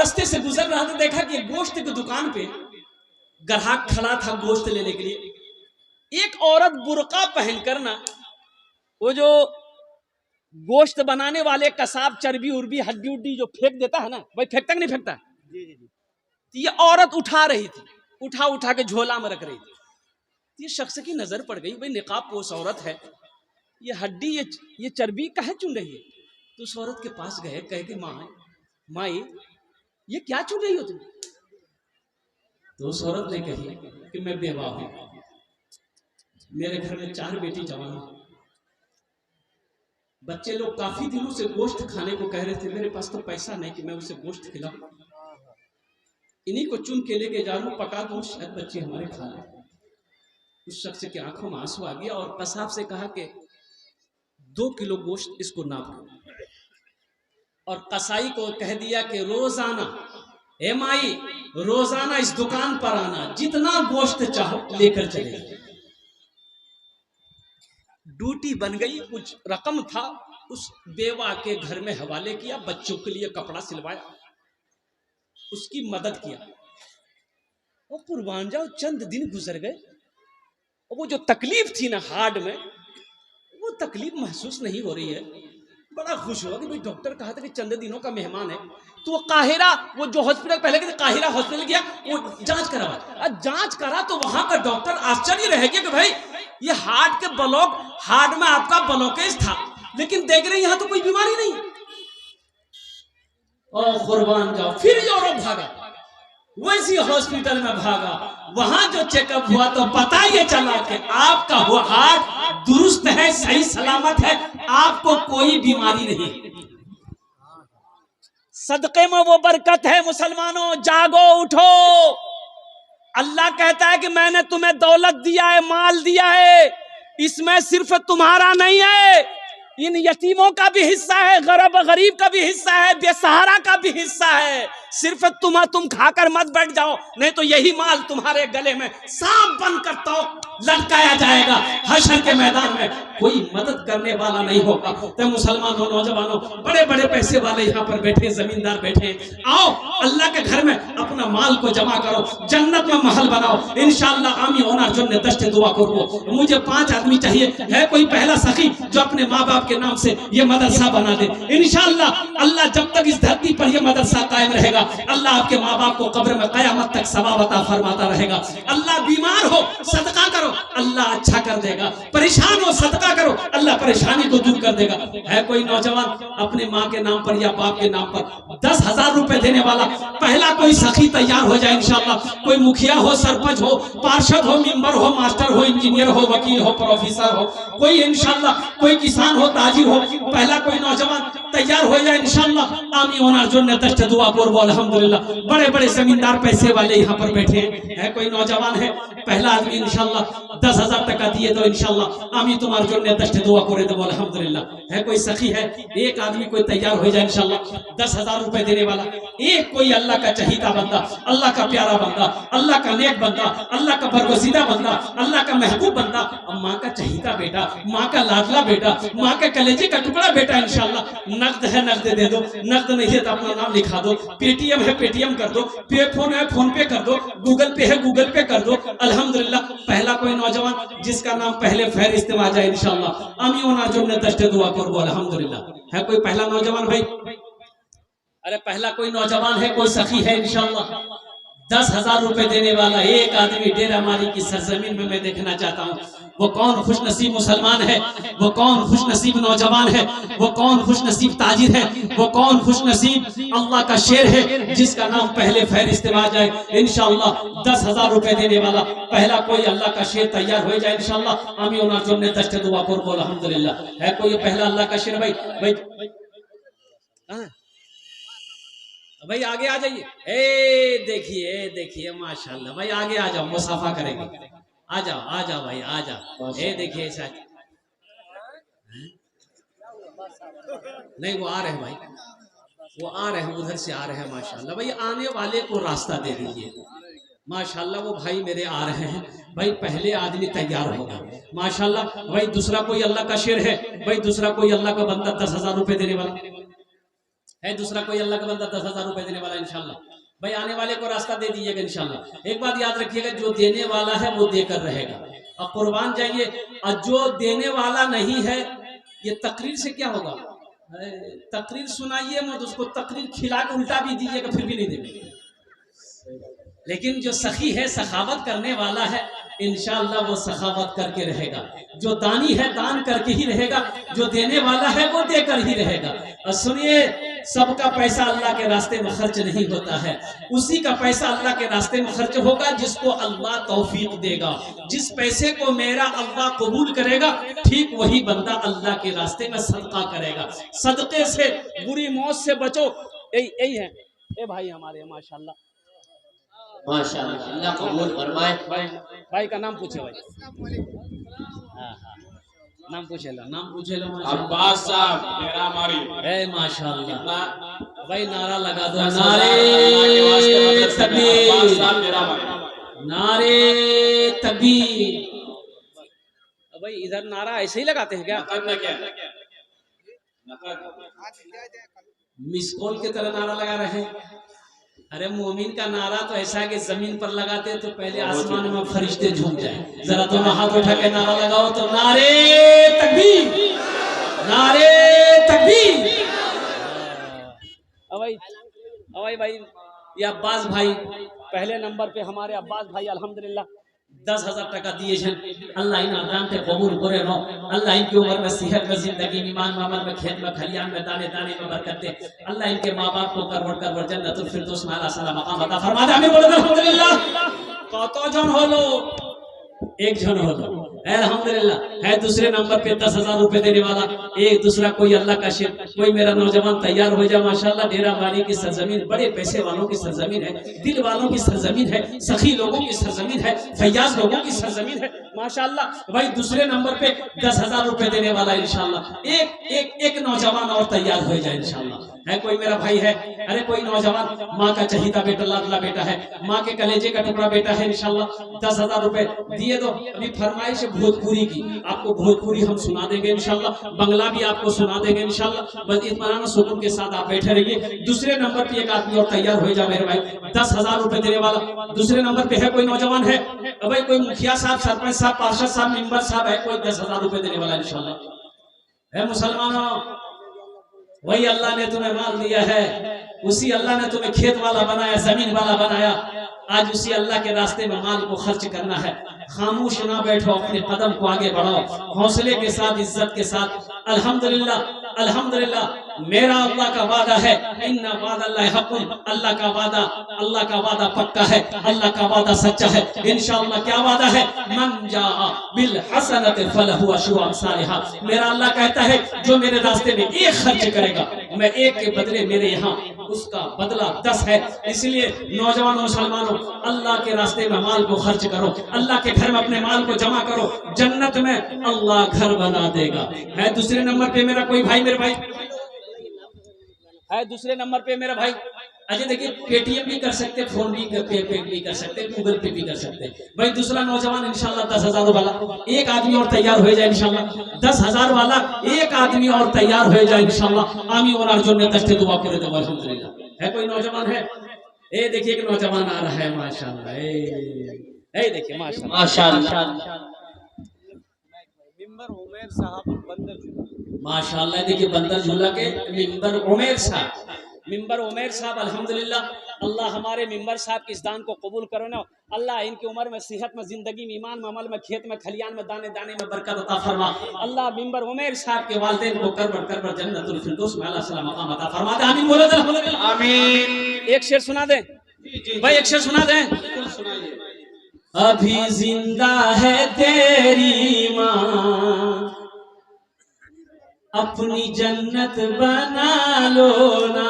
रास्ते से गुजर रहा था, देखा कि गोश्त की दुकान पे ग्राहक खड़ा था गोश्त लेने के लिए। एक औरत बुर्का पहनकर ना, वो जो गोश्त बनाने वाले कसाब चर्बी उर्बी हड्डी उड्डी जो फेंक देता है ना, भाई फेंकता कि नहीं फेंकता, तो ये औरत उठा रही थी, उठा उठा के झोला में रख रही थी। ये शख्स की नजर पड़ गई, भाई निकाब पोश औरत है, ये हड्डी ये चर्बी काहे चुन रही है। तो उस औरत के पास गए, कहे कि माई ये क्या चुन रही हो तुम। तो उस औरत ने कही कि मैं बेवा हूं, मेरे घर में 4 बेटी जवान है, बच्चे लोग काफी दिनों से गोश्त खाने को कह रहे थे, मेरे पास तो पैसा नहीं कि मैं उसे गोश्त खिलाऊं, इन्हीं को चुन के लेके जा लूं, पका दूं, शायद बच्चे हमारे खा लें। उस शख्स की आंखों में आंसू आ गया और कसाब से कहा कि 2 किलो गोश्त इसको नाप दो, और कसाई को कह दिया कि रोजाना, ए माई रोजाना इस दुकान पर आना, जितना गोश्त चाहो लेकर चले। ड्यूटी बन गई, कुछ रकम था उस बेवा के घर में हवाले किया, बच्चों के लिए कपड़ा सिलवाया, उसकी मदद किया। और कुर्बान जाओ, चंद दिन गुजर गए और वो जो तकलीफ थी ना हार्ट में, वो तकलीफ महसूस नहीं हो रही है। बड़ा खुश हुआ कि भाई डॉक्टर कहा था कि चंद दिनों का मेहमान है। तो वो काहिरा, वो जो हॉस्पिटल पहले के काहिरा हॉस्पिटल गया, वो जांच करवा, जांच करा तो वहां का डॉक्टर आश्चर्य रह गया कि भाई ये हार्ट के ब्लॉक, हार्ट में आपका ब्लॉकेज था, लेकिन देख रहे यहां तो कोई बीमारी नहीं। और कुर्बान जाओ, फिर यूरोप भागा, वैसी हॉस्पिटल में भागा, वहां जो चेकअप हुआ तो पता ये चला कि आपका वो हार्ट दुरुस्त है, सही सलामत है, आपको कोई बीमारी नहीं। सदके में वो बरकत है। मुसलमानों जागो, उठो। अल्लाह कहता है कि मैंने तुम्हें दौलत दिया है, माल दिया है, इसमें सिर्फ तुम्हारा नहीं है, इन यतीमों का भी हिस्सा है, गरीब का भी हिस्सा है, बेसहारा का भी हिस्सा है। सिर्फ तुम खाकर मत बैठ जाओ, नहीं तो यही माल तुम्हारे गले में सांप बनकर तो लटकाया जाएगा। हशर के मैदान में कोई मदद करने वाला नहीं होगा। तो मुसलमानों, नौजवानों, बड़े बड़े पैसे वाले यहाँ पर बैठे, जमींदार बैठे, आओ अल्लाह के घर में अपना माल को जमा करो, जन्नत में महल बनाओ। इंशाअल्लाह आमी ओनार जो दस्ते दुआ करो। मुझे 5 आदमी चाहिए, है कोई पहला सखी जो अपने माँ बाप के नाम से ये मदरसा बना दे। इंशाअल्लाह अल्लाह जब तक इस धरती पर यह मदरसा कायम रहेगा, अल्लाह आपके माँ बाप को कब्र में कयामत तक सवाब अता फरमाता रहेगा। अल्लाह बीमार हो सदका करो, अल्लाह अच्छा कर देगा। परेशान हो सदका करो, अल्लाह परेशानी को दूर कर देगा। है कोई नौजवान अपने माँ के नाम पर या बाप के नाम पर 10,000 रुपए देने वाला, पहला कोई सखी तैयार हो जाए इंशाअल्लाह। कोई मुखिया हो, सरपंच हो, पार्षद हो, मेंबर हो, मास्टर हो, इंजीनियर हो, वकील हो, प्रोफेसर हो, कोई इंशाअल्लाह, कोई किसान हो, ताजिर हो, पहला कोई नौजवान तैयार हो जाए इंशाअल्लाह। आमी ओनार जो दस्त दुआ बोल, अल्हम्दुलिल्लाह। बड़े बड़े जमींदार पैसे वाले यहाँ पर बैठे हैं। है कोई नौजवान है, पहला आदमी इंशाअल्लाह 10,000 टका दिए तो इंशाअल्लाह आमी तुम्हारे जो दस्त दुआ करे तो अल्हम्दुलिल्लाह। है कोई सखी है, एक आदमी कोई तैयार हो जाए इंशाअल्लाह 10,000 रुपए देने वाला। एक कोई अल्लाह का चहीता बंदा, अल्लाह का प्यारा बंदा, अल्लाह का नेक बंदा, अल्लाह का बरगुज़ीदा बंदा, अल्लाह का महबूब बंदा, माँ का चहीता बेटा, माँ का लाडला बेटा, माँ के कलेजे का टुकड़ा बेटा इंशाअल्लाह। नकद है नकद दे दो, नकद नहीं है तो अपना नाम लिखा दो, पेटीएम है पेटीएम कर दो, पे फोन है फोन पे कर दो, गूगल पे है गूगल पे कर दो। अल्हम्दुलिल्लाह पहला कोई नौजवान जिसका नाम पहले फहरिस्त में आ जाए इंशाअल्लाह आमी ओना जो दस्त दुआ करो अल्हम्दुलिल्लाह। है कोई पहला नौजवान भाई? अरे पहला कोई नौजवान है, कोई सखी है इंशाअल्लाह 10,000 रुपए देने वाला। एक आदमी डेरा मारी की सरजमीन में मैं देखना चाहता हूँ, वो कौन खुश नसीब मुसलमान है, वो कौन खुश नसीब नौजवान है, वो कौन खुश नसीब ताजिर है, वो कौन खुश नसीब अल्लाह का शेर है जिसका नाम पहले फहरिस्त में आ जाए इंशाअल्लाह 10,000 रुपए देने वाला। पहला कोई अल्लाह का शेर तैयार हो जाए इंशाअल्लाह आमी ओनार जो दस्त दुआ करो अल्हम्दुलिल्लाह। है कोई पहला अल्लाह का शेर भाई? भाई आगे आ जाइए। ए देखिए माशाल्लाह भाई, आगे आ जाओ, मुसाफा करेंगे। आ जाओ भाई, आ जाओ। ए देखिए शायद नहीं, वो आ रहे हैं भाई, वो आ रहे हैं, उधर से आ रहे हैं माशाल्लाह। भाई आने वाले को रास्ता दे दीजिए माशाल्लाह। वो भाई मेरे आ रहे हैं भाई, पहले आदमी तैयार होगा माशाल्लाह। भाई दूसरा कोई अल्लाह का शेर है भाई, दूसरा कोई अल्लाह का बंदा 10,000 रुपए देने वाला। है दूसरा कोई अल्लाह का बंदा 10,000 रुपए देने वाला इंशाल्लाह। भाई आने वाले को रास्ता दे दीजिएगा इंशाल्लाह। एक बात याद रखिएगा, जो देने वाला है वो देकर रहेगा और कुर्बान जाइए, और जो देने वाला नहीं है, ये तकरीर से क्या होगा? तकरीर सुनाइए मत उसको, तकरीर खिला के उल्टा भी दीजिएगा फिर भी नहीं देंगे। लेकिन जो सखी है, सखावत करने वाला है, इंशाअल्लाह वो सखावत करके रहेगा। जो दानी है दान करके ही रहेगा, जो देने वाला है वो देकर ही रहेगा। और सुनिए, सबका पैसा अल्लाह के रास्ते में खर्च नहीं होता है, उसी का पैसा अल्लाह के रास्ते में खर्च होगा जिसको अल्लाह तौफीक देगा। जिस पैसे को मेरा अल्लाह कबूल करेगा, ठीक वही बंदा अल्लाह के रास्ते में सदका करेगा। सदके से बुरी मौत से बचो, यही है। ए भाई हमारे माशाल्लाह माशाअल्लाह, अल्लाह कबूल फरमाए। भाई का नाम पूछे भाई। हाँ हाँ, नाम पूछे लो, नाम पूछे लो। अब्बास साहब मेरा मारी है माशाल्लाह। भाई नारा लगा दो, नारे तकबीर, मेरा मारी, नारे तकबीर। भाई इधर नारा ऐसे ही लगाते हैं क्या? मिस कॉल की तरह नारा लगा रहे हैं। अरे मोमिन का नारा तो ऐसा है कि जमीन पर लगाते तो पहले आसमान में फरिश्ते झूम जाए। जरा दोनों हाथ उठा के नारा लगाओ तो, नारे तकबीर, नारे तकबीर। भाई ये अब्बास भाई पहले नंबर पे, हमारे अब्बास भाई अल्हम्दुलिल्लाह 10,000 टका दिए हैं। अल्लाह इन आदाम पे कबूल करे नो। अल्लाह इनकी उम्र में, सेहत में, जिंदगी में, ईमान में, अमल में, खेत में, खलियान में, दाने दाने में बरकत दे। अल्लाह इनके माँ बाप को करवट जन्नतुल फिरदौस में आला सलाम मकाम अता फरमा दे। आमीन बोलो अल्हम्दुलिल्लाह। कतो जन होलो? एक जन होलो अल्हम्दुलिल्लाह। है दूसरे नंबर पे 10,000 रुपए देने वाला एक दूसरा कोई अल्लाह का शेर, कोई मेरा नौजवान तैयार हो जाए माशाल्लाह। डेरा वाली की सरजमीन बड़े पैसे वालों की सरजमीन है, दिल वालों की सरजमीन है, सखी लोगों की सरजमीन है, फैयाज लोगों की सरजमीन है माशाल्लाह। भाई दूसरे नंबर पे 10,000 रुपए देने वाला इंशाल्लाह। एक नौजवान और तैयार हो जाए इंशाल्लाह। है कोई मेरा भाई है, अरे कोई नौजवान माँ का चहीता बेटा, लाडला बेटा है, माँ के कलेजे का टुकड़ा बेटा है इंशाल्लाह। 10,000 रुपए दिए दो। अभी फरमाइश भोजपुरी की, आपको भोजपुरी हम सुना देंगे इंशाल्लाह, बंगला भी आपको सुना देंगे इंशाल्लाह। बस इत्मीनान सुकून के साथ आप बैठे रहिए। दूसरे नंबर पे एक आदमी और तैयार हो जाए मेरे भाई, 10,000 रुपए देने वाला। दूसरे नंबर पे है कोई नौजवान है, भाई कोई मुखिया साहब, सरपंच साहब, पार्षद साहब, मेंबर साहब है, कोई 10,000 रुपए देने वाला इंशाल्लाह। है मुसलमानों, वही अल्लाह ने तुम्हें माल दिया है, उसी अल्लाह ने तुम्हें खेत वाला बनाया, जमीन वाला बनाया। आज उसी अल्लाह के रास्ते में माल को खर्च करना है। खामोश ना बैठो, अपने कदम को आगे बढ़ाओ हौसले के साथ, इज्जत के साथ। अल्हम्दुलिल्लाह अल्हम्दुलिल्लाह, मेरा अल्लाह का वादा है, इन्ना वादल्लाहि हक़्क़ुन, अल्लाह का वादा पक्का है, अल्लाह का वादा सच्चा है इंशाअल्लाह। क्या वादा है? मन जाअ बिल हसनति फलहु अशरु अम्सालिहा। मेरा अल्लाह कहता है जो मेरे रास्ते में एक खर्च करेगा, मैं एक के बदले मेरे यहाँ उसका बदला 10 है। इसलिए नौजवानों, मुसलमानों, अल्लाह के रास्ते में माल को खर्च करो, अल्लाह के घर में अपने माल को जमा करो, जन्नत में अल्लाह घर बना देगा। है दूसरे नंबर पे मेरा कोई भाई, मेरे भाई है दूसरे नंबर पे मेरा भाई अजय। देखिए पेटीएम भी कर सकते, फोन भी पे भी कर सकते, गूगल पे भी कर सकते। भाई दूसरा नौजवान इंशाल्लाह 10,000 वाला एक आदमी और तैयार हो जाए इंशाल्लाह। 10,000 वाला एक आदमी और तैयार हो जाए इंशाल्लाह। आमीन और अर्जुन ने दस्ते दुआ करे दो अल्हम्दुलिल्लाह। है कोई नौजवान है? ए देखिए कि नौजवान आ रहा है माशाल्लाह। ए देखिए माशाल्लाह मिंबर उमेर साहब बंदर झूला, माशाल्लाह। देखिए बंदर झूला के मिंबर उमेर साहब अल्हम्दुलिल्लाह। अल्लाह हमारे मिंबर साहब के इस दान को कबूल करो ना। अल्लाह इनकी उम्र में, सेहत में, जिंदगी में, ईमान में, अमल में, खेत में, खलियान में, दाने दाने में बरकत अता फरमा। अल्लाह मिंबर उमेर साहब के वालिदैन को करबर जन्नतुल फिरदौस में आला सलाम मकाम अता फरमा दे। आमीन बोलो आमीन। एक शेर सुना दे भाई, एक शेर सुना दे। अभी जिंदा है तेरी माँ, अपनी जन्नत बना लो ना।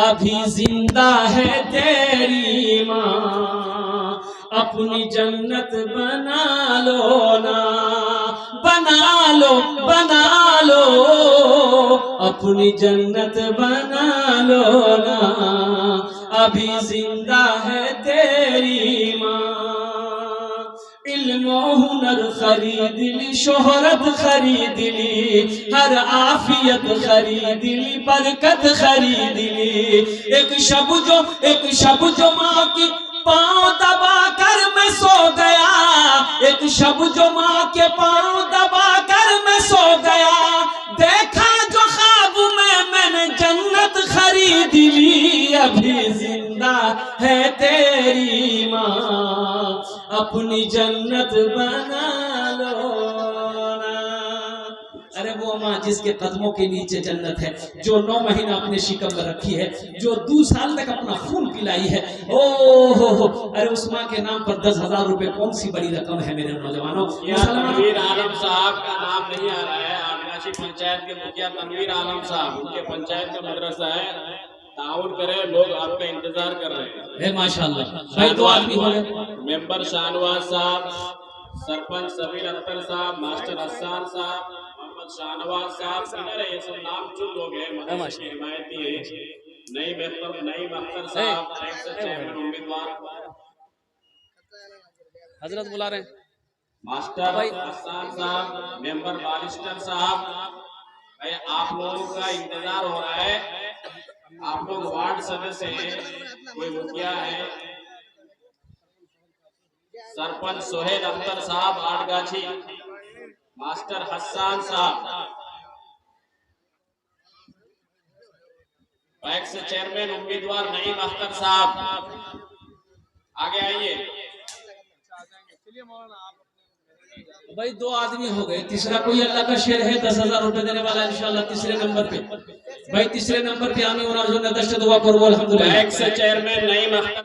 अभी जिंदा है तेरी माँ, अपनी जन्नत बना लो ना। बना लो अपनी जन्नत बना लो ना। अभी जिंदा है तेरी माँ, इल्म इल्म हुनर खरीद ली, शोहरत खरीद ली, हर आफियत खरीद ली, बरकत खरीद ली। एक शब जो माँ की पाँव दबा कर मैं सो गया, एक शब जो माँ के पाँव दबा कर मैं सो गया, देखा जो ख्वाब में मैंने जन्नत खरीद ली। अभी जिंदा है तेरी माँ, अपनी जन्नत बना लो ना। अरे वो माँ जिसके कदमों के नीचे जन्नत है, जो 9 महीना अपने शिकम में रखी है, जो 2 साल तक अपना खून पिलाई है, हो। अरे उस माँ के नाम पर 10,000 रुपए कौन सी बड़ी रकम है मेरे नौजवानों। तनवीर आलम साहब का नाम नहीं आ रहा है। आदिवासी पंचायत के मुखिया तनवीर आलम साहब, उनके पंचायत का मदरसा है, ताउन करे, लोग आपका इंतजार कर रहे हैं। माशाल्लाह भाई 2 आदमी हो गए। मेंबर शाहनवाज साहब, सरपंच सबीर अख्तर साहब, मास्टर हसन साहब, मोहम्मद शाहनवाज साहब, इधर ये सब नाम चुन लोग हैं। मदरसे के हिमायती है। नईम अख्तर साहब, चेयरमैन उम्मीदवार, हजरत बुला रहे हैं। मास्टर हसन साहब, मेंबर बारिस्टर साहब, भाई आप लोगों का इंतजार हो रहा है। आप लोग वार्ड सदस्य हैं, कोई मुखिया है, सरपंच सोहेल अख्तर साहब आठगाछी, मास्टर हसन साहब, पैक्स चेयरमैन उम्मीदवार नईम अख्तर साहब, आगे आइए। भाई 2 आदमी हो गए। तीसरा कोई अल्लाह का शेर है 10,000 रुपए देने वाला इंशाल्लाह तीसरे नंबर पे। भाई तीसरे नंबर पे आमी उन्होंने दस्त दुआ करो अल्हम्दुलिल्लाह। PACS chairman Naeem Akhtar